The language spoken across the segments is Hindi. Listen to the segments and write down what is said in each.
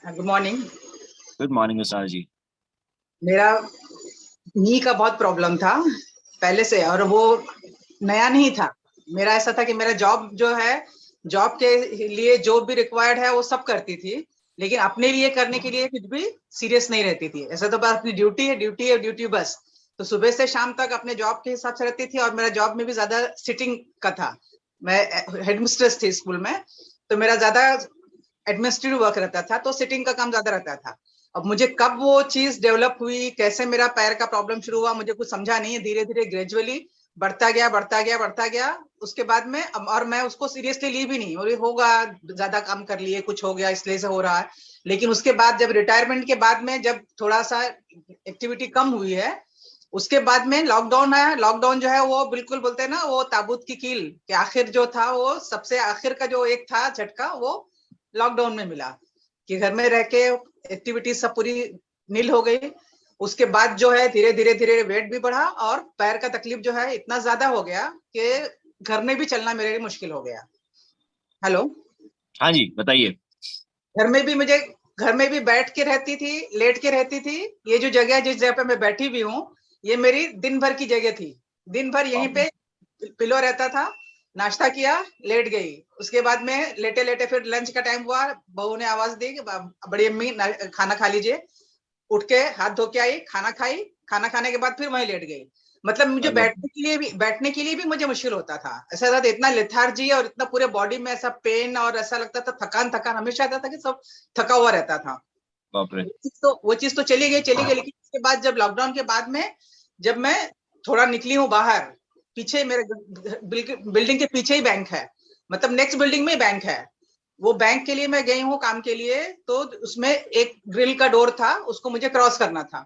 Good morning. गुड मॉर्निंग विशाल जी। मेरा नी का बहुत प्रॉब्लम था पहले से, और वो नया नहीं था। मेरा ऐसा था कि मेरा जॉब जो है, जॉब के लिए जो भी रिक्वायर्ड है वो सब करती थी, लेकिन अपने लिए करने के लिए कुछ भी सीरियस नहीं रहती थी। ऐसा तो बस अपनी ड्यूटी है, ड्यूटी है, ड्यूटी बस। तो सुबह से शाम तक अपने जॉब के हिसाब से रहती थी, और मेरा जॉब में भी ज्यादा सिटिंग का था। मैं हेडमिस्ट्रेस थी स्कूल में, तो मेरा ज्यादा एडमिनिस्ट्रेटिव वर्क रहता था, तो सिटिंग का काम ज्यादा रहता था। अब मुझे कब वो चीज डेवलप हुई, कैसे मेरा पैर का प्रॉब्लम शुरू हुआ, मुझे कुछ समझा नहीं है। धीरे धीरे ग्रेजुअली बढ़ता गया, बढ़ता गया, बढ़ता गया। उसके बाद में और मैं उसको सीरियसली ली भी नहीं, और ये होगा, ज्यादा काम कर लिए, कुछ हो गया इसलिए से हो रहा है। लेकिन उसके बाद जब रिटायरमेंट के बाद में जब थोड़ा सा एक्टिविटी कम हुई है, उसके बाद में लॉकडाउन आया। लॉकडाउन जो है वो बिल्कुल बोलते हैं ना, वो ताबूत की कील के आखिर जो था, वो सबसे आखिर का जो एक था झटका, वो लॉकडाउन में मिला कि घर में रह के एक्टिविटी सब पूरी नील हो गई। उसके बाद जो है धीरे धीरे धीरे वेट भी बढ़ा, और पैर का तकलीफ जो है इतना ज्यादा हो गया कि घर में भी चलना मेरे लिए मुश्किल हो गया। हेलो। हाँ जी, बताइए। घर में भी मुझे, घर में भी बैठ के रहती थी, लेट के रहती थी। ये जो जगह जिस जगह पे मैं बैठी भी हूँ, ये मेरी दिन भर की जगह थी। दिन भर यहीं बाप रे। पे पिलो रहता था। नाश्ता किया, लेट गई। उसके बाद में लेटे लेटे फिर लंच का टाइम हुआ, बहू ने आवाज दी कि बड़ी अम्मी खाना खा लीजिए। उठ के हाथ धो के आई, खाना खाई। खाना खाने के बाद फिर वहीं लेट गई। मतलब मुझे अरे बाप रे। बैठने के लिए भी मुझे मुश्किल होता था। ऐसा था, इतना लेथार्जी और इतना पूरे बॉडी में ऐसा पेन, और ऐसा लगता था थकान थकान हमेशा आता था कि सब थका हुआ रहता था। बाप रे। वो चीज तो चली गई, चली गई। लेकिन उसके बाद जब लॉकडाउन के बाद में जब मैं थोड़ा निकली हूँ बाहर, पीछे मेरे बिल्डिंग के पीछे ही बैंक है, मतलब नेक्स्ट बिल्डिंग में ही बैंक है। वो बैंक के लिए मैं गई हूँ काम के लिए, तो उसमें एक ग्रिल का डोर था, उसको मुझे क्रॉस करना था।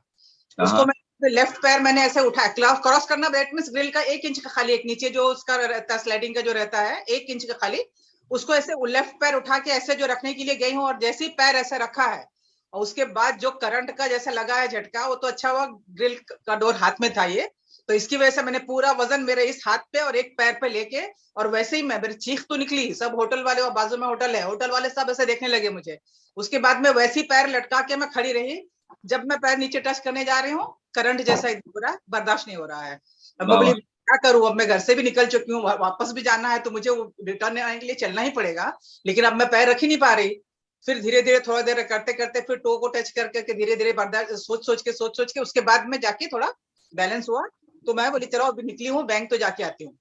उसको हाँ। मैं लेफ्ट पैर मैंने ऐसे उठाया, क्रॉस करना दैट मींस ग्रिल का 1 इंच का खाली, एक नीचे जो उसका रहता है स्लाइडिंग का जो रहता है 1 इंच का खाली, उसको ऐसे लेफ्ट पैर उठा के ऐसे जो रखने के लिए गई हूँ, और जैसे ही पैर ऐसे रखा है, और उसके बाद जो करंट का जैसा लगा है झटका, वो तो अच्छा हुआ ग्रिल का डोर हाथ में था ये, तो इसकी वजह से मैंने पूरा वजन मेरे इस हाथ पे और एक पैर पे लेके, और वैसे ही मैं, मेरी चीख तो निकली। सब होटल वाले, और बाजू में होटल है, होटल वाले सब ऐसे देखने लगे मुझे। उसके बाद में वैसी पैर लटका के मैं खड़ी रही। जब मैं पैर नीचे टच करने जा रही हूँ, करंट जैसा पूरा बर्दाश्त नहीं हो रहा है। अब मैं वाह बोली वाह। क्या करूं, अब मैं घर से भी निकल चुकी हूँ, वापस भी जाना है, तो मुझे रिटर्न आने के लिए चलना ही पड़ेगा। लेकिन अब मैं पैर रख ही नहीं पा रही। फिर धीरे धीरे थोड़ा देर करते करते फिर टो को टच कर करके धीरे धीरे बर्दाश्त, सोच सोच के उसके बाद में जाके थोड़ा बैलेंस हुआ। तो मैं बोली चलो अभी निकली हूँ, बैंक तो जाके आती हूँ।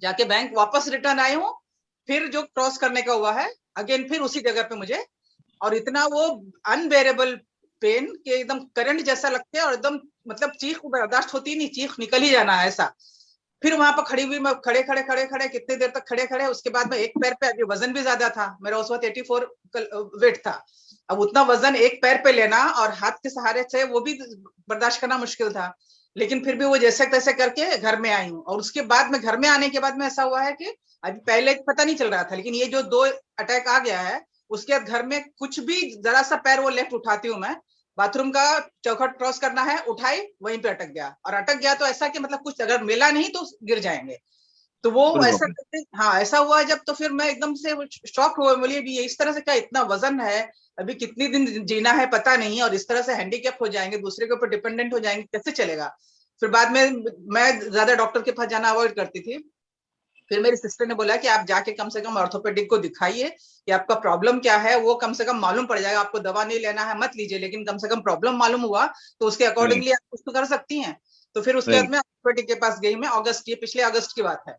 जाके बैंक वापस रिटर्न आई हूँ। फिर जो क्रॉस करने का हुआ है, अगेन फिर उसी जगह पे मुझे, और इतना वो अनबेरेबल पेन के एकदम करंट जैसा लगता है, और एकदम मतलब चीख बर्दाश्त होती नहीं, चीख निकल ही जाना है ऐसा। फिर वहां पर खड़ी हुई मैं, खड़े खड़े खड़े खड़े कितनी देर तक खड़े खड़े। उसके बाद में एक पैर पे, अभी वजन भी ज्यादा था मेरा, उस वक्त 84 वेट था। अब उतना वजन एक पैर पे लेना और हाथ के सहारे से, वो भी बर्दाश्त करना मुश्किल था। लेकिन फिर भी वो जैसे तैसे करके घर में आई हूँ। और उसके बाद में घर में आने के बाद में ऐसा हुआ है कि अभी पहले पता नहीं चल रहा था, लेकिन ये जो 2 अटैक आ गया है, उसके बाद घर में कुछ भी जरा सा पैर वो लेफ्ट उठाती हूँ मैं, बाथरूम का चौखट क्रॉस करना है, उठाई वहीं पे अटक गया। और अटक गया तो ऐसा कि मतलब कुछ अगर मिला नहीं तो गिर जाएंगे। तो वो अरे बाप ऐसा रे। करते, हाँ ऐसा हुआ जब, तो फिर मैं एकदम से शॉक हुआ। बोलिए अभी ये इस तरह से क्या, इतना वजन है, अभी कितनी दिन जीना है पता नहीं, और इस तरह से हैंडीकैप हो जाएंगे, दूसरे के ऊपर डिपेंडेंट हो जाएंगे, कैसे चलेगा। फिर बाद में मैं ज्यादा डॉक्टर के पास जाना अवॉइड करती थी। फिर मेरी सिस्टर ने बोला कि आप जाके कम से कम ऑर्थोपेडिक को दिखाइए, कि आपका प्रॉब्लम क्या है, वो कम से कम मालूम पड़ जाएगा। आपको दवा नहीं लेना है मत लीजिए, लेकिन कम से कम प्रॉब्लम मालूम हुआ तो उसके राइट। अकॉर्डिंगली आप कुछ तो कर सकती हैं। तो फिर उसके बाद राइट। में ऑर्थोपेडिक के पास गई मैं, अगस्त, ये पिछले अगस्त की बात है।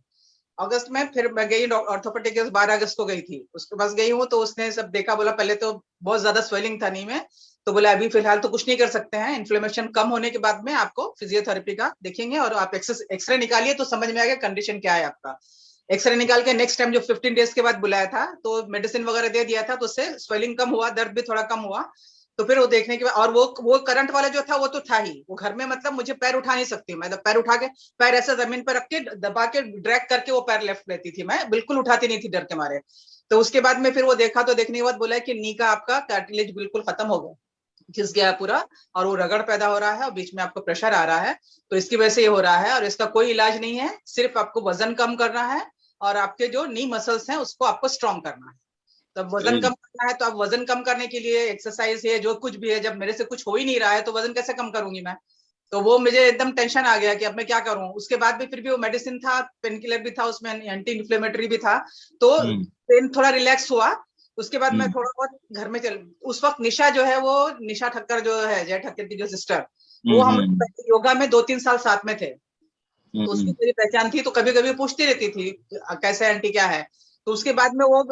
अगस्त में फिर मैं गई ऑर्थोपेडिक के, 12 अगस्त को गई थी, उसके पास गई हूँ। तो उसने सब देखा, बोला पहले तो बहुत ज्यादा स्वेलिंग था नी में, तो बोला अभी फिलहाल तो कुछ नहीं कर सकते हैं, इन्फ्लेमेशन कम होने के बाद में आपको फिजियोथेरेपी का देखेंगे, और आप एक्सरे निकालिए तो समझ में आएगा कंडीशन क्या है आपका। एक्सरे निकाल के नेक्स्ट टाइम जो 15 डेज के बाद बुलाया था, तो मेडिसिन वगैरह दे दिया था, तो उससे स्वेलिंग कम हुआ, दर्द भी थोड़ा कम हुआ। तो फिर वो देखने के बाद, और वो करंट वाला जो था वो तो था ही, वो घर में मतलब मुझे पैर उठा नहीं सकती मैं, पैर उठा के, पैर ऐसे जमीन पर रख के दबा के ड्रैग करके वो पैर लेफ्ट लेती थी मैं, बिल्कुल उठाती नहीं थी डर के मारे। तो उसके बाद में फिर वो देखा, तो देखने के बाद बोला कि नी का आपका कार्टिलेज बिल्कुल खत्म हो गया, घिस गया है पूरा, और वो रगड़ पैदा हो रहा है, और बीच में आपको प्रेशर आ रहा है। तो इसकी वजह से ये हो रहा है, और इसका कोई इलाज नहीं है, सिर्फ आपको वजन कम करना है, और आपके जो नी मसल्स हैं उसको आपको स्ट्रॉन्ग करना है। तो अब वजन कम करना है, तो अब वजन कम करने के लिए एक्सरसाइज है, जो कुछ भी है, जब मेरे से कुछ हो ही नहीं रहा है तो वजन कैसे कम करूंगी मैं? तो वो मुझे एकदम टेंशन आ गया कि अब मैं क्या करूं। उसके बाद भी फिर भी वो मेडिसिन था, पेन किलर भी था, उसमें एंटी इन्फ्लेमेटरी भी था, तो पेन थोड़ा रिलैक्स हुआ। उसके बाद मैं थोड़ा बहुत घर में चल, उस वक्त निशा जो है, वो निशा ठक्कर जो है, जय ठक्कर की जो सिस्टर, वो हम लोग योगा में 2-3 साल साथ में थे, तो उसकी मेरी पहचान थी, तो कभी कभी पूछती रहती थी कैसे आंटी क्या है। तो उसके बाद में वो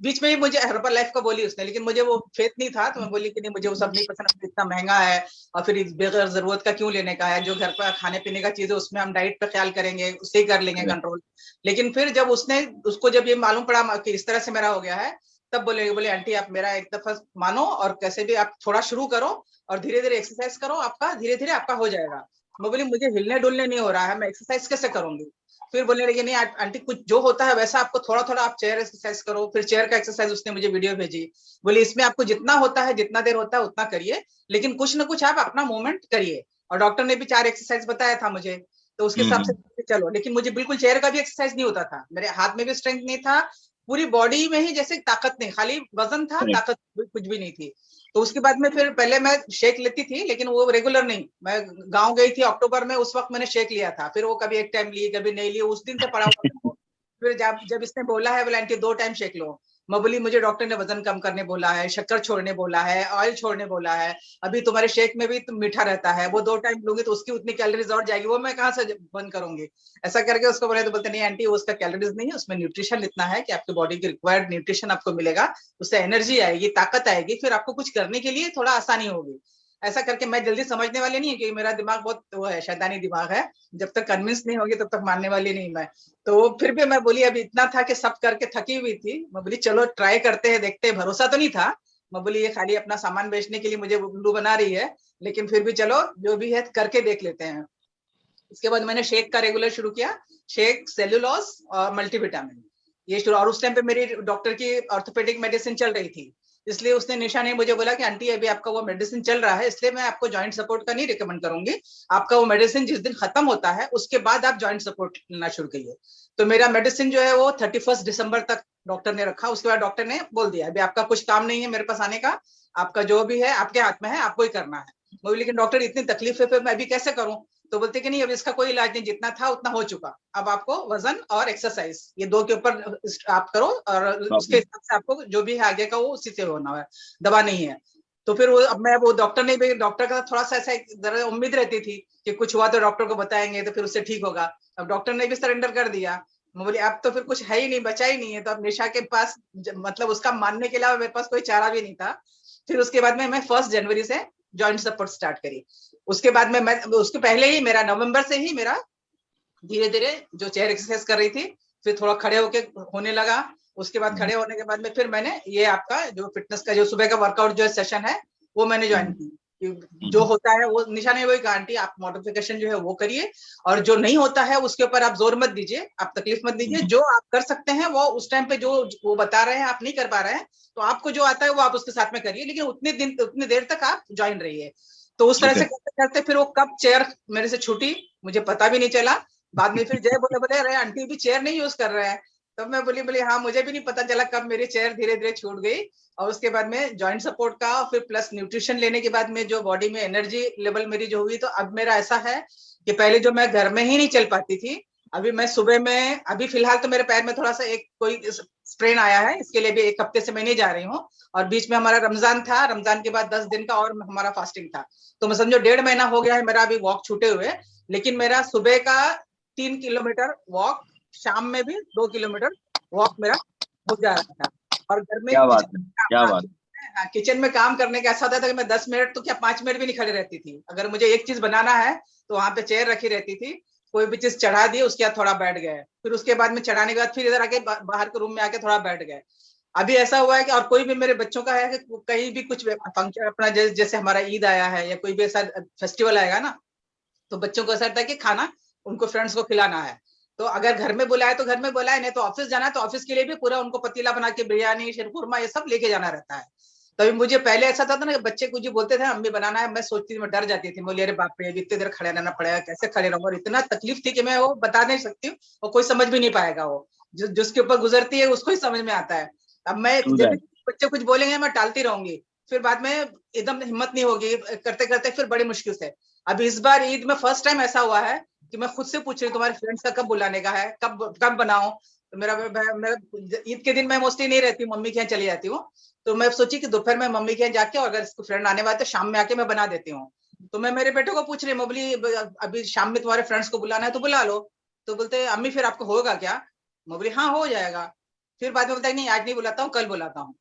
बीच में ही मुझे हर्बल लाइफ का बोली उसने, लेकिन मुझे वो फेथ नहीं था, तो मैं बोली कि नहीं मुझे वो सब नहीं पसंद, इतना महंगा है और फिर बगैर जरूरत का क्यों लेने का है, जो घर पर खाने पीने का चीज है उसमें हम डाइट पे ख्याल करेंगे, उससे ही कर लेंगे कंट्रोल। लेकिन फिर जब उसको जब ये मालूम पड़ा कि इस तरह से मेरा हो गया है, तब बोले आंटी आप मेरा एक दफा मानो और कैसे भी आप थोड़ा शुरू करो और धीरे धीरे एक्सरसाइज करो, आपका धीरे धीरे आपका हो जाएगा। मैं बोली मुझे हिलने डुलने नहीं हो रहा है, मैं एक्सरसाइज कैसे करूंगी? फिर बोलने लगी नहीं आंटी, कुछ जो होता है वैसा आपको थोड़ा थोड़ा आप चेयर एक्सरसाइज करो। फिर चेयर का एक्सरसाइज उसने मुझे वीडियो भेजी, बोली इसमें आपको जितना होता है, जितना देर होता है उतना करिए, लेकिन कुछ ना कुछ आप अपना मूवमेंट करिए। और डॉक्टर ने भी 4 एक्सरसाइज बताया था मुझे, तो उसके हिसाब से चलो। लेकिन मुझे बिल्कुल चेयर का भी एक्सरसाइज नहीं होता था, मेरे हाथ में भी स्ट्रेंथ नहीं था, पूरी बॉडी में ही जैसे ताकत नहीं, खाली वजन था, ताकत कुछ भी नहीं थी। तो उसके बाद में फिर पहले मैं शेक लेती थी, लेकिन वो रेगुलर नहीं। मैं गांव गई थी अक्टूबर में, उस वक्त मैंने शेक लिया था, फिर वो कभी एक टाइम ली, कभी नहीं ली, उस दिन से पड़ा हुआ था। फिर जब जब इसने बोला है बोला आंटी 2 टाइम शेक लो, मैं बोली मुझे डॉक्टर ने वजन कम करने बोला है, शक्कर छोड़ने बोला है, ऑयल छोड़ने बोला है, अभी तुम्हारे शेक में भी तुम मीठा रहता है, वो 2 टाइम लूंगी तो उसकी उतनी कैलोरीज और जाएगी, वो मैं कहाँ से बंद करूंगी? ऐसा करके उसको बोले, तो बोलते नहीं आंटी उसका कैलोरीज नहीं है, उसमें न्यूट्रिशन इतना है कि आपकी बॉडी की रिक्वायर्ड न्यूट्रिशन आपको मिलेगा, उससे एनर्जी आएगी, ताकत आएगी, फिर आपको कुछ करने के लिए थोड़ा आसानी होगी। ऐसा करके मैं जल्दी समझने वाली नहीं है, क्योंकि मेरा दिमाग बहुत वो है, शैतानी दिमाग है, जब तक कन्विंस नहीं होगी तब तक मानने वाली नहीं मैं। तो फिर भी मैं बोली, अभी इतना था कि सब करके थकी हुई थी, मैं बोली चलो ट्राई करते हैं, देखते हैं, भरोसा तो नहीं था। मैं बोली ये खाली अपना सामान बेचने के लिए मुझे उल्लू बना रही है, लेकिन फिर भी चलो जो भी है करके देख लेते हैं। इसके बाद मैंने शेक का रेगुलर शुरू किया, शेक, सेल्यूलोज और मल्टीविटामिन, ये शुरू। और उस टाइम पे मेरी डॉक्टर की ऑर्थोपेडिक मेडिसिन चल रही थी, इसलिए उसने, निशा ने मुझे बोला कि आंटी अभी आपका वो मेडिसिन चल रहा है, इसलिए मैं आपको जॉइंट सपोर्ट का नहीं रिकमेंड करूंगी, आपका वो मेडिसिन जिस दिन खत्म होता है उसके बाद आप जॉइंट सपोर्ट लेना शुरू करिए। तो मेरा मेडिसिन जो है वो 31 दिसंबर तक डॉक्टर ने रखा, उसके बाद डॉक्टर ने बोल दिया अभी आपका कुछ काम नहीं है मेरे पास आने का, आपका जो भी है आपके हाथ में है, आपको ही करना है। बोली लेकिन डॉक्टर इतनी तकलीफ है, फिर मैं अभी कैसे करूं? तो बोलते कि नहीं अब इसका कोई इलाज नहीं, जितना था उतना हो चुका, अब आपको वजन और एक्सरसाइज ये 2 के ऊपर आप करो, और उसके हिसाब से आपको जो भी है आगे का वो उसी से होना है, दवा नहीं है। तो फिर वो, अब मैं वो डॉक्टर ने भी, डॉक्टर का थोड़ा सा ऐसा जरा उम्मीद रहती थी कि कुछ हुआ तो डॉक्टर को बताएंगे तो फिर उससे ठीक होगा। अब डॉक्टर ने भी सरेंडर कर दिया। मैं बोली अब तो फिर कुछ है ही नहीं, बचा ही नहीं है, तो अब निशा के पास मतलब उसका मानने के अलावा मेरे पास कोई चारा भी नहीं था। फिर उसके बाद में मैं 1 जनवरी से जॉइंट सपोर्ट स्टार्ट करी। उसके बाद में मैं, उसके पहले ही मेरा नवंबर से ही मेरा धीरे धीरे जो चेयर एक्सरसाइज कर रही थी, फिर थोड़ा खड़े होके होने लगा। उसके बाद खड़े होने के बाद में फिर मैंने ये आपका जो फिटनेस का जो सुबह का वर्कआउट जो सेशन है वो मैंने ज्वाइन की। जो होता है वो, निशा ने वही कहा आंटी आप मॉडिफिकेशन जो है वो करिए, और जो नहीं होता है उसके ऊपर आप जोर मत दीजिए, आप तकलीफ मत दीजिए, जो आप कर सकते हैं वो उस टाइम पे जो वो बता रहे हैं आप नहीं कर पा रहे हैं, तो आपको जो आता है वो आप उसके साथ में करिए, लेकिन उतनी देर तक आप ज्वाइन रहिए। तो उस तरह से करते करते फिर वो कब चेयर मेरे से छूटी मुझे पता भी नहीं चला। बाद में फिर जय बोले बोले अरे आंटी भी चेयर नहीं यूज कर रहे हैं, तब मैं बोली हाँ मुझे भी नहीं पता चला कब मेरी चेयर धीरे धीरे छूट गई। और उसके बाद में जॉइंट सपोर्ट का फिर प्लस न्यूट्रिशन लेने के बाद में जो बॉडी में एनर्जी लेवल मेरी जो हुई, तो अब मेरा ऐसा है कि पहले जो मैं घर में ही नहीं चल पाती थी, अभी मैं सुबह में, अभी फिलहाल तो मेरे पैर में थोड़ा सा एक कोई स्ट्रेन आया है, इसके लिए भी 1 हफ्ते से मैं नहीं जा रही हूँ। और बीच में हमारा रमजान था, रमजान के बाद 10 दिन का और हमारा फास्टिंग था, तो मैं समझो 1.5 महीना हो गया है मेरा अभी वॉक छूटे हुए। लेकिन मेरा सुबह का 3 किलोमीटर वॉक, शाम में भी 2 किलोमीटर वॉक मेरा हो जा रहा था। और घर में क्या बात है, क्या बात। किचन में काम करने का ऐसा होता था कि मैं 10 मिनट तो क्या 5 मिनट भी नहीं खड़ी रहती थी, अगर मुझे एक चीज बनाना है तो वहां पे चेयर रखी रहती थी, कोई भी चीज चढ़ा दी उसके बाद थोड़ा बैठ गए, फिर उसके बाद में चढ़ाने के बाद फिर इधर आके बाहर के रूम में आके थोड़ा बैठ गए। अभी ऐसा हुआ है कि, और कोई भी मेरे बच्चों का है कि कहीं भी कुछ फंक्शन अपना, जैसे हमारा ईद आया है या कोई भी ऐसा फेस्टिवल आएगा ना, तो बच्चों को ऐसा रहता है कि खाना उनको फ्रेंड्स को खिलाना है, तो अगर घर में बुलाए तो घर में बुलाए, नहीं तो ऑफिस जाना है तो ऑफिस के लिए भी पूरा उनको पतीला बना के बिरयानी शीरकुरमा ये सब लेके जाना रहता है। तभी मुझे पहले ऐसा था ना, बच्चे कुछ बोलते थे अम्मी बनाना है, मैं सोचती थी, मैं डर जाती थी, बोली अरे बाप रे इतनी देर खड़े रहना पड़ेगा, कैसे खड़े रहूंगा, और इतना तकलीफ थी कि मैं वो बता नहीं सकती हूँ, और कोई समझ भी नहीं पाएगा, वो जिसके ऊपर गुजरती है उसको ही समझ में आता है। अब मैं True जब भी that. बच्चे कुछ बोलेंगे मैं टालती रहूंगी, फिर बाद में एकदम हिम्मत नहीं होगी, करते करते फिर बड़ी मुश्किल से। अब इस बार ईद में फर्स्ट टाइम ऐसा हुआ है कि मैं खुद से पूछ रही हूँ तुम्हारे फ्रेंड्स का कब बुलाने का है, कब कब बनाऊं। तो मेरा ईद के दिन मैं मोस्टली नहीं रहती हूँ, मम्मी के यहाँ चली जाती हूँ। तो मैं सोची कि दोपहर में मम्मी के यहाँ जाके, और अगर फ्रेंड आने वाले तो शाम में आके मैं बना देती हूँ। तो मैं मेरे बेटे को पूछ रही हूँ, मैं बोली अभी शाम में तुम्हारे फ्रेंड्स को बुलाना है तो बुला लो। तो बोलते अम्मी फिर आपको होगा क्या? मैं बोली हाँ हो जाएगा। फिर बाद में बोलता है नहीं आज नहीं बुलाता हूँ, कल बुलाता हूँ।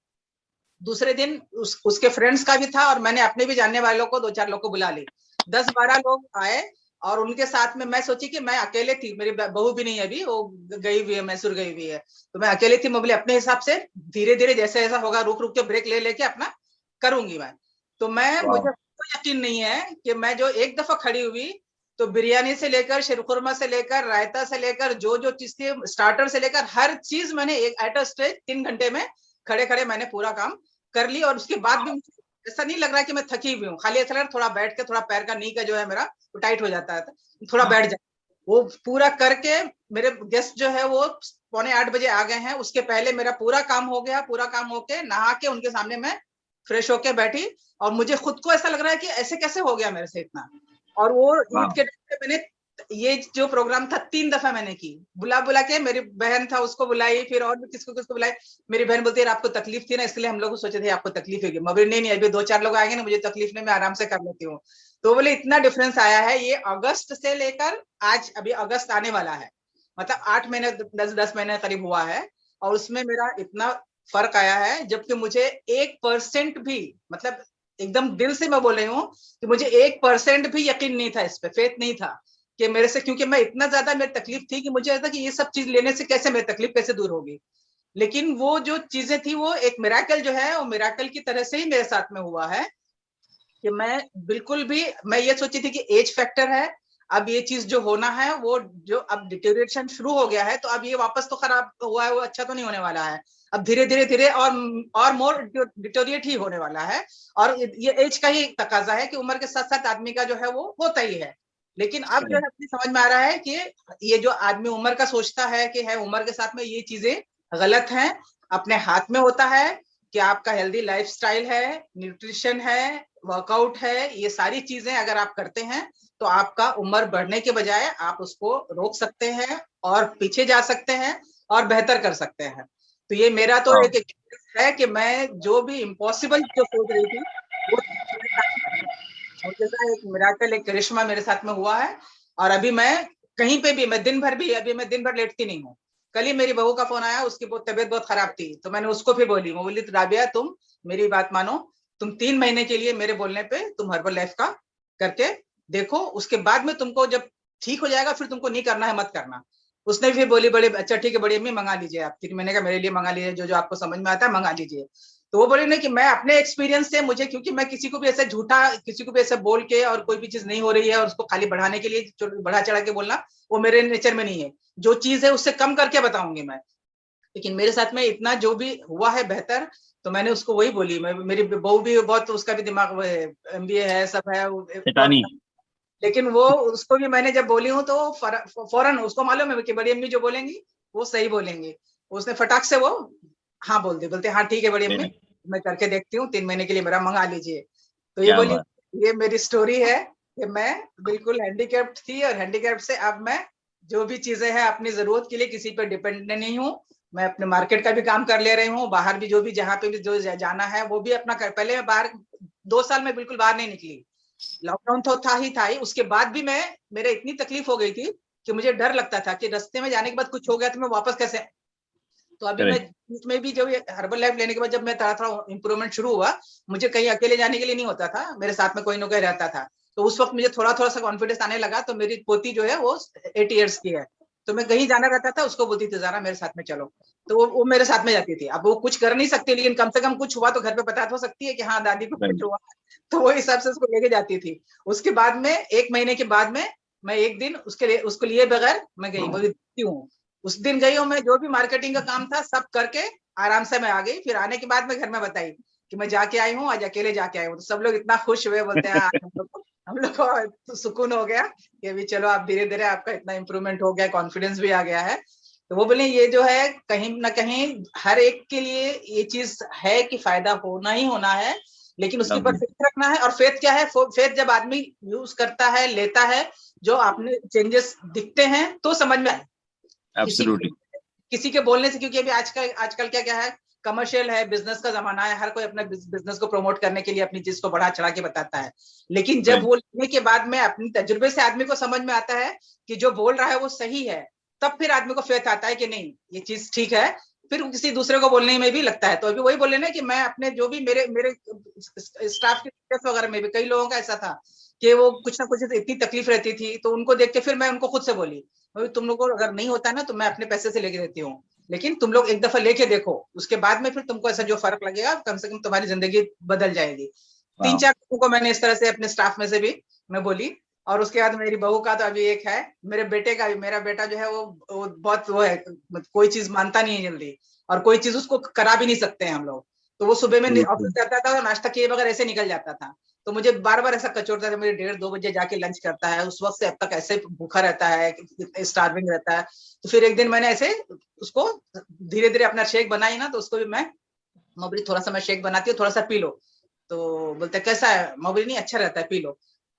दूसरे दिन उसके फ्रेंड्स का भी था, और मैंने अपने भी जानने वालों को 2-4 लोग को बुला ली। 10-12 लोग आए, और उनके साथ में मैं सोची कि मैं अकेले थी, मेरी बहू भी नहीं है अभी, वो गई हुई है, मैसूर गई हुई है। तो मैं अकेले थी, मैं बोली अपने हिसाब से धीरे धीरे जैसे जैसा होगा रुक रुक के ब्रेक ले लेके अपना करूंगी मैं। तो मुझे Wow. कोई यकीन नहीं है कि मैं जो एक दफा खड़ी हुई, तो बिरयानी से लेकर शीरखुरमा से लेकर रायता से लेकर जो जो चीज थी, स्टार्टर से लेकर हर चीज मैंने एक एट अ स्टेज 3 घंटे में खड़े खड़े मैंने पूरा काम कर ली। और उसके बाद भी मुझे ऐसा नहीं लग रहा है कि मैं थकी हुई हूँ, खाली ऐसा लग रहा है थोड़ा बैठ के, थोड़ा पैर का नी का जो है मेरा वो टाइट हो जाता है, थोड़ा बैठ जाए। वो पूरा करके मेरे गेस्ट जो है वो 7:45 आ गए हैं, उसके पहले मेरा पूरा काम हो गया। पूरा काम होके नहा के उनके सामने मैं फ्रेश होके बैठी, और मुझे खुद को ऐसा लग रहा है कि ऐसे कैसे हो गया मेरे से इतना। और वो ईद Wow. के टाइम पे मैंने ये जो प्रोग्राम था 3 दफा मैंने की, बुला बुला के। मेरी बहन था उसको बुलाई, फिर और भी किसको किसको बुलाई। मेरी बहन बोलती है आपको तकलीफ थी ना, इसलिए हम लोग सोचे थे आपको तकलीफ होगी। मगर नहीं नहीं, अभी 2-4 लोग आएंगे ना, मुझे तकलीफ नहीं, मैं आराम से कर लेती हूँ। तो बोले इतना डिफरेंस आया है ये अगस्त से लेकर आज, अभी अगस्त आने वाला है, मतलब 8 महीने 10 महीने करीब हुआ है। और उसमें मेरा इतना फर्क आया है, जबकि मुझे 1% भी, मतलब एकदम दिल से मैं बोल रही हूँ कि मुझे 1% भी यकीन नहीं था, इस पे फेथ नहीं था कि मेरे से, क्योंकि मैं इतना ज्यादा मेरी तकलीफ थी कि मुझे ऐसा कि ये सब चीज लेने से कैसे मेरी तकलीफ कैसे दूर होगी। लेकिन वो जो चीजें थी वो एक मिराकल जो है, वो मिराकल की तरह से ही मेरे साथ में हुआ है कि मैं बिल्कुल भी, मैं ये सोची थी कि एज फैक्टर है, अब ये चीज जो होना है वो जो अब डिटेरिएशन शुरू हो गया है, तो अब ये वापस तो खराब हुआ है, वो अच्छा तो नहीं होने वाला है। अब धीरे धीरे धीरे और मोर डिटोरिएट ही होने वाला है। और ये एज का ही तकाजा है कि उम्र के साथ साथ आदमी का जो है वो होता ही है। लेकिन अब जो है अपनी समझ में आ रहा है कि ये जो आदमी उम्र का सोचता है कि है उम्र के साथ में, ये चीजें गलत हैं। अपने हाथ में होता है कि आपका हेल्दी लाइफस्टाइल है, न्यूट्रिशन है, वर्कआउट है, ये सारी चीजें अगर आप करते हैं तो आपका उम्र बढ़ने के बजाय आप उसको रोक सकते हैं, और पीछे जा सकते हैं, और बेहतर कर सकते हैं। तो ये मेरा तो Wow. एक है कि मैं जो भी इम्पॉसिबल जो सोच रही थी वो मेरे साथ में, और जैसा एक मिराकल, एक करिश्मा मेरे साथ में हुआ है। और अभी मैं कहीं पे भी, मैं दिन भर भी, अभी मैं दिन भर लेटती नहीं हूँ। कल ही मेरी बहू का फोन आया, उसकी तबीयत बहुत खराब थी, तो मैंने उसको भी बोली, मैं बोली राबिया तुम मेरी बात मानो, तुम 3 महीने के लिए मेरे बोलने पे तुम हर्बल लाइफ का करके देखो, उसके बाद में तुमको जब ठीक हो जाएगा फिर तुमको नहीं करना है मत करना। उसने भी बोली बड़े अच्छा ठीक है बड़ी अम्मी मंगा लीजिए आप 3 महीने का मेरे लिए मंगा लीजिए, जो जो आपको समझ में आता है मंगा लीजिए। तो वो बोले नहीं कि मैं अपने एक्सपीरियंस से, मुझे क्योंकि मैं किसी को भी ऐसे झूठा, किसी को भी ऐसे बोल के और कोई भी चीज नहीं हो रही है और उसको खाली बढ़ाने के लिए बढ़ा चढ़ा के बोलना वो मेरे नेचर में नहीं है। जो चीज है उससे कम करके बताऊंगी मैं। लेकिन मेरे साथ में इतना जो भी हुआ है बेहतर, तो मैंने उसको वही बोली। मैं, मेरी बहू भी बहुत, उसका भी दिमाग एमबीए है, सब है, बहुत। शैतानी. लेकिन वो उसको भी मैंने जब बोली हूँ तो फौरन उसको मालूम है कि बड़ी अम्मी जो बोलेंगी वो सही बोलेंगी। उसने फटाक से वो हाँ बोल दी, बोलते हाँ ठीक है बड़ी अम्मी, मैं करके देखती हूँ, 3 महीने के लिए मेरा मंगा लीजिए। तो ये क्या बोली, बात. ये मेरी स्टोरी है कि मैं बिल्कुल हैंडीकैप्ड थी, और हैंडीकैप्ड से अब मैं जो भी चीजें हैं अपनी जरूरत के लिए किसी पर डिपेंडेंट नहीं हूँ। मैं अपने मार्केट का भी काम कर ले रही हूँ, बाहर भी जो भी जहाँ पे भी जो जाना है वो भी अपना कर। पहले मैं बाहर 2 साल में बिल्कुल बाहर नहीं निकली, लॉकडाउन तो था ही, उसके बाद भी मैं, मेरे इतनी तकलीफ हो गई थी कि मुझे डर लगता था कि रास्ते में जाने के बाद कुछ हो गया तो मैं वापस कैसे। तो अभी मैं Correct. इसमें भी जब हर्बल लाइफ लेने के बाद जब मैं थोड़ा थोड़ा इंप्रूवमेंट शुरू हुआ, मुझे कहीं अकेले जाने के लिए नहीं होता था, मेरे साथ में कोई ना कोई रहता था। तो उस वक्त मुझे थोड़ा थोड़ा सा कॉन्फिडेंस आने लगा। तो मेरी पोती जो है वो 8 ईयर्स की है, तो मैं कहीं जाना रहता था उसको बोलती थी जाना मेरे साथ में चलो। तो वो मेरे साथ में जाती थी। अब वो कुछ कर नहीं सकती, लेकिन कम से कम कुछ हुआ तो घर पे बता तो सकती है कि हाँ दादी को कुछ Correct. हुआ। तो वो हिसाब से उसको लेके जाती थी। उसके बाद में 1 महीने के बाद में मैं एक दिन उसको लिए बगैर मैं गई, बोली हूँ। उस दिन गई हूँ मैं, जो भी मार्केटिंग का काम था सब करके आराम से मैं आ गई। फिर आने के बाद में घर में बताई कि मैं जाके आई हूँ, आज अकेले जाके आई हूँ। तो सब लोग इतना खुश हुए, बोलते हैं आज हम लोग को तो सुकून हो गया कि अभी चलो आप धीरे धीरे आपका इतना इम्प्रूवमेंट हो गया, कॉन्फिडेंस भी आ गया है। तो वो बोले ये जो है कहीं ना कहीं हर एक के लिए ये चीज है कि फायदा होना ही होना है, लेकिन उसके ऊपर Lovely. फेथ रखना है। और फेथ क्या है? फेथ जब आदमी यूज करता है, लेता है, जो आपने चेंजेस दिखते हैं तो समझ में आए। Absolutely. किसी के बोलने से, क्योंकि अभी आजकल क्या क्या है, कमर्शियल है, बिजनेस का जमाना है, हर कोई अपने बिजनेस को प्रमोट करने के लिए अपनी चीज को बढ़ा चढ़ा के बताता है। लेकिन जब Right. वो लेने के बाद में अपने तजुर्बे से आदमी को समझ में आता है कि जो बोल रहा है वो सही है, तब फिर आदमी को फेथ आता है कि नहीं ये चीज ठीक है। फिर किसी दूसरे को बोलने में भी लगता है। तो अभी वही बोले ना कि मैं अपने जो भी मेरे मेरे स्टाफ के वगैरह में भी कई लोगों का ऐसा था कि वो कुछ ना कुछ इतनी तकलीफ रहती थी, तो उनको देख के फिर मैं उनको खुद से बोली, तुम लोग को अगर नहीं होता है ना तो मैं अपने पैसे से लेके देती हूँ, लेकिन तुम लोग एक दफा लेके देखो, उसके बाद में फिर तुमको ऐसा जो फर्क लगेगा, कम से कम तुम्हारी जिंदगी बदल जाएगी। Wow. 3-4 लोगों को मैंने इस तरह से अपने स्टाफ में से भी मैं बोली। और उसके बाद मेरी बहू का तो अभी एक है, मेरे बेटे का भी। मेरा बेटा जो है वो बहुत वो है, कोई चीज मानता नहीं है जल्दी, और कोई चीज उसको करा भी नहीं सकते हैं हम लोग। तो वो सुबह में ऑफिस जाता था, नाश्ता किए बगैर ऐसे निकल जाता था। तो मुझे बार बार ऐसा कचोटता था, मेरे 1:30-2 बजे जाके लंच करता है, उस वक्त से अब तक ऐसे भूखा रहता है, स्टार्विंग रहता है। तो फिर एक दिन मैंने ऐसे उसको धीरे धीरे अपना शेक बनाई ना, तो उसको भी मैं, मोबरी थोड़ा सा मैं शेक बनाती हूँ, थोड़ा सा पी लो। तो बोलते कैसा है? मोबरी नहीं, अच्छा रहता है, पी लो।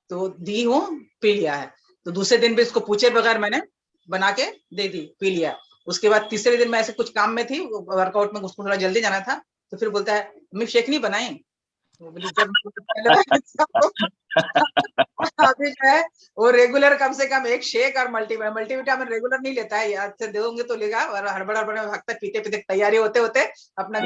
तो दी हूँ, पी लिया है। तो दूसरे दिन भी उसको पूछे बगैर मैंने बना के दे दी, पी लिया। उसके बाद तीसरे दिन मैं ऐसे कुछ काम में थी, वर्कआउट में उसको थोड़ा जल्दी जाना था, तो फिर बोलता है मम्मी शेक नहीं बनाई? वो बोली जब अभी जो है वो रेगुलर कम से कम एक शेक और मल्टीविटामिन रेगुलर नहीं लेता है, याद से दोगे तो लेगा, और हड़बड़ हड़बड़ में भागता, पीते पीते तैयारी होते होते अपना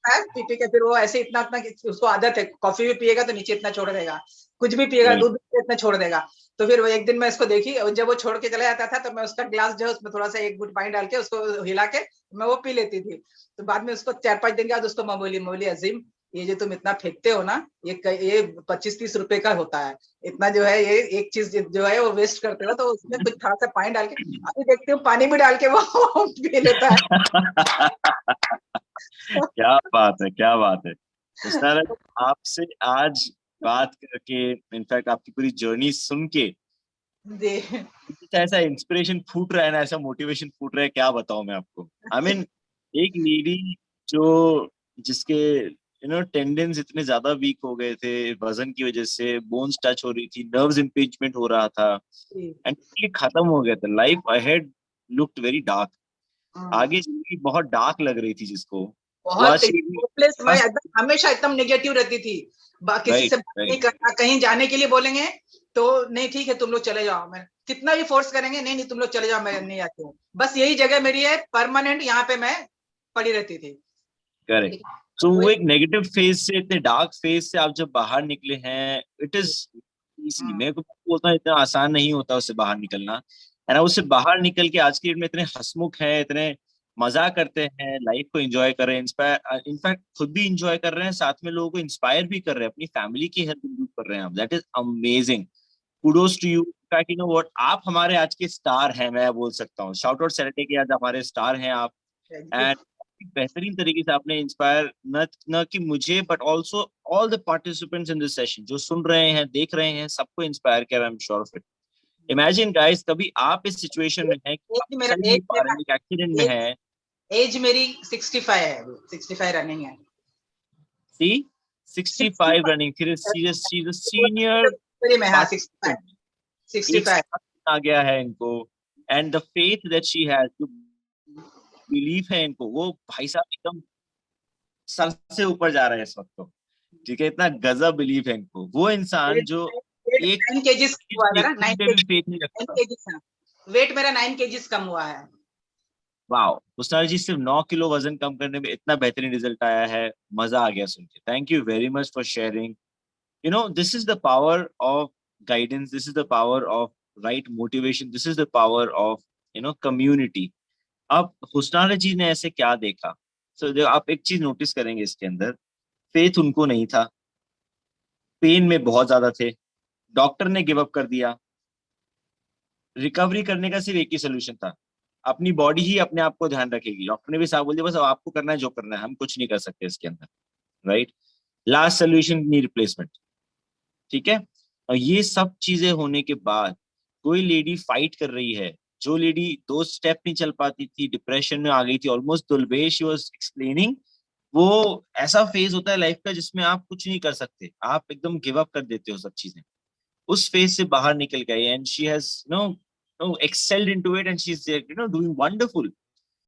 Right. पी पी के फिर वो ऐसे इतना इतना, उसको आदत है, कॉफी भी पिएगा तो नीचे इतना छोड़ देगा, कुछ भी पिएगा, Right. दूध भी इतना छोड़ देगा। तो फिर वो एक दिन मैं इसको देखी, जब वो छोड़ के चला जाता था तो मैं उसका ग्लास जो है उसमें थोड़ा सा एक घूंट पानी डाल के उसको हिला के मैं वो पी लेती थी। तो बाद में उसको 4-5 दिन के बाद उसको मैं बोली अजीम, ये जो तुम इतना फेंकते हो ना, ये 25-30 रुपए का होता है, इतना जो है ये एक चीज जो है वो वेस्ट करते हो, तो उसमें कुछ थोड़ा सा पानी डाल के, अभी देखती हूँ पानी भी डाल के वो पी लेता है। क्या बात है, क्या बात है। उसने आपसे आज बात करके, इनफैक्ट आपकी पूरी जर्नी सुन के जी। ऐसा इंस्पिरेशन फूट रहा है ना, ऐसा मोटिवेशन फूट रहा है, क्या बताऊं मैं आपको। आई मीन एक लेडी जो, जिसके टेंडेंस इतने ज्यादा वीक हो गए थे वजन की वजह से, बोन्स टच हो रही थी, नर्व्स इम्पीचमेंट हो रहा था, एंड ये खत्म हो गया था। Life ahead looked very dark. आगे जिंदगी बहुत डार्क लग रही थी जिसको, वो बहुत आज होपलेस, मैं फर्स्ट। एकदम हमेशा एकदम नेगेटिव रहती थी, किसी राइट, से बात नहीं राइट। करना, कहीं जाने के लिए बोलेंगे तो नहीं ठीक है तुम लोग चले जाओ, मैं कितना भी फोर्स करेंगे, नहीं नहीं तुम लोग चले जाओ, मैं नहीं आती हूँ, बस यही जगह मेरी है परमानेंट, यहाँ पे मैं पड़ी रहती थी। करेक्ट। सो वो एक नेगेटिव फेज से, इतने डार्क फेज से आप जब बाहर निकले हैं, इट इज इजी। मैं को बोलता हूँ इतना आसान नहीं होता उससे बाहर निकलना, है ना। उससे बाहर निकल के आज की डेट में इतने हंसमुख हैं, इतने मजा करते हैं, लाइफ को एंजॉय कर रहे हैं, इंस्पायर, इनफैक्ट खुद भी इंजॉय कर रहे हैं, साथ में लोगों को इंस्पायर भी कर रहे हैं, अपनी फैमिली की हेल्प भी कर रहे हैं आप। That is amazing. Kudos to you. You know what, आप हमारे आज के स्टार हैं, मैं बोल सकता हूँ। शाउट आउट सैटरडे के आज हमारे स्टार हैं आप। Thank you. एंड बेहतरीन तरीके से आपने इंस्पायर न न कि मुझे, but also all the participants in this session, जो सुन रहे हैं, देख रहे हैं, सबको इंस्पायर किया। I am sure of it. Imagine guys, कभी आप इस सिचुएशन में हैं कि आप एज मेरा चल एज नहीं पा रहे मेरा हैं, एक एक्सीडेंट में एज है। एज मेरी 65 है, 65 रनिंग है। सी 65 रनिंग, फिर शी इज सीनियर 65 में, हाँ 65, पार्टिसिपेंट। एक 65। साथ आ गया है इनको, and the faith that she has, जो बिलीफ है इनको, वो भाई साहब एकदम सर से ऊपर जा रहा है इस वक्त तो। ठीक है, इतना गजब बिलीफ है इनको। वो इंसान वेट जो वेट एक 9 केजीज चीज हुआ की मेरा, खून 9 पे भी केजी, फेथ नहीं 9 रखता। केजीज, वेट मेरा 9 केजीज कम हुआ है। वाह, मुस्तार जी सिर्फ 9 किलो वजन कम करने में इतना बेहतरीन रिजल्ट आया है, मजा आ गया सुन के। Thank you very much for sharing. You know, this is the power of guidance, this is the power of right motivation, this is the power of community. अब हुस्नार जी ने ऐसे क्या देखा? आप एक चीज नोटिस करेंगे इसके अंदर, फेथ उनको नहीं था, पेन में बहुत ज्यादा थे, डॉक्टर ने गिव अप कर दिया, रिकवरी करने का सिर्फ एक ही सोल्यूशन था, अपनी बॉडी ही अपने आप को ध्यान रखेगी। डॉक्टर ने भी साफ बोल दिया, बस अब आपको करना है जो करना है, हम कुछ नहीं कर सकते इसके अंदर। Right, last solution knee replacement. ठीक है। और ये सब चीजें होने के बाद कोई लेडी फाइट कर रही है जो लेडी 2 स्टेप नहीं चल पाती थी, डिप्रेशन में आ गई थी almost, the way she was explaining, वो ऐसा फेज होता है लाइफ का जिसमें आप कुछ नहीं कर सकते, आप एकदम गिव अप कर देते हो सब चीजें। उस फेज से बाहर निकल गई and she has no excelled into it and she is doing wonderful.